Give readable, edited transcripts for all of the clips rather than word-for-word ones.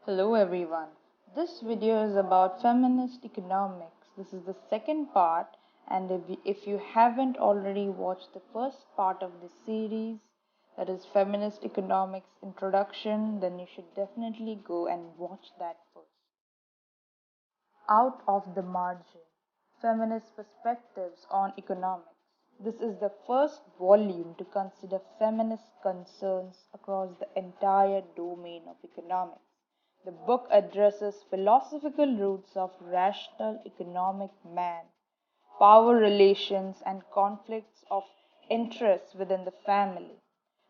Hello everyone. This video is about feminist economics. This is the second part, and if you haven't already watched the first part of this series, that is Feminist Economics Introduction, then you should definitely go and watch that first. Out of the Margin: Feminist Perspectives on Economics. This is the first volume to consider feminist concerns across the entire domain of economics. The book addresses philosophical roots of rational economic man, power relations, and conflicts of interest within the family,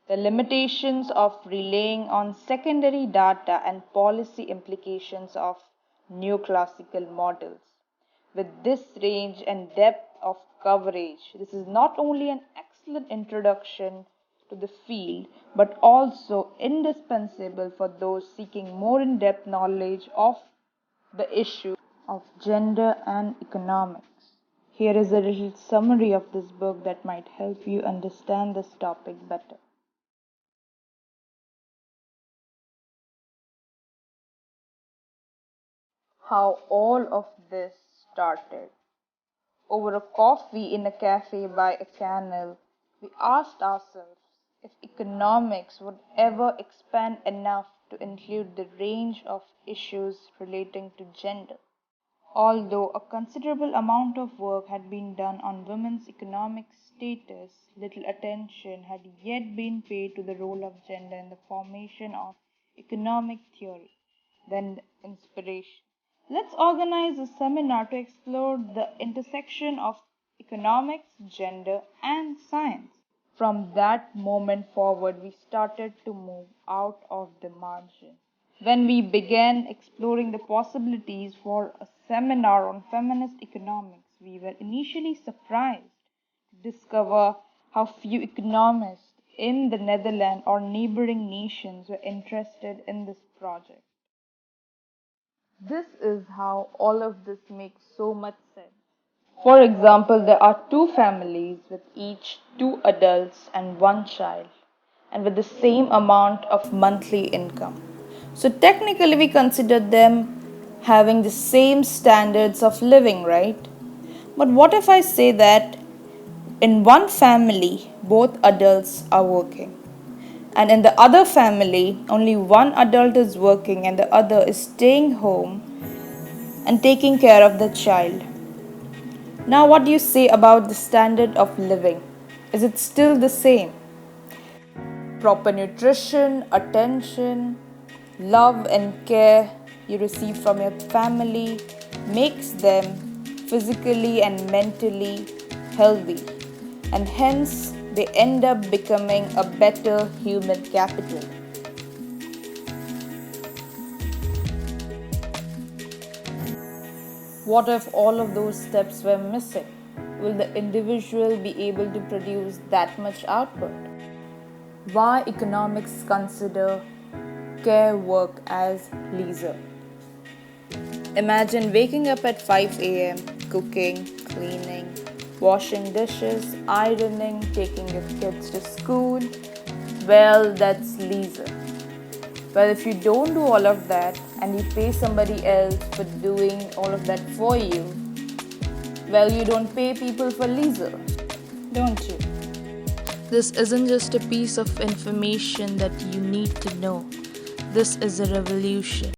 the limitations of relying on secondary data, and policy implications of neoclassical models. With this range and depth of coverage, this is not only an excellent introduction to the field but also indispensable for those seeking more in depth knowledge of the issue of gender and economics. Here is a little summary of this book that might help you understand this topic better. How all of this started. Over a coffee in a cafe by a canal, we asked ourselves if economics would ever expand enough to include the range of issues relating to gender. Although a considerable amount of work had been done on women's economic status, little attention had yet been paid to the role of gender in the formation of economic theory. Then inspiration. Let's organize a seminar to explore the intersection of economics, gender, and science. From that moment forward, we started to move out of the margin. When we began exploring the possibilities for a seminar on feminist economics, we were initially surprised to discover how few economists in the Netherlands or neighboring nations were interested in this project. This is how all of this makes so much sense. For example, there are two families with each two adults and one child, and with the same amount of monthly income. So, technically, we consider them having the same standards of living, right? But what if I say that in one family, both adults are working? And in the other family, only one adult is working and the other is staying home and taking care of the child. Now, what do you say about the standard of living? Is it still the same? Proper nutrition, attention, love, and care you receive from your family makes them physically and mentally healthy, and hence they end up becoming a better human capital. What if all of those steps were missing? Will the individual be able to produce that much output? Why economics consider care work as leisure? Imagine waking up at 5 a.m., cooking, cleaning, washing dishes, ironing, taking your kids to school. Well, that's leisure. Well, if you don't do all of that and you pay somebody else for doing all of that for you, well, you don't pay people for leisure, don't you? This isn't just a piece of information that you need to know. This is a revolution.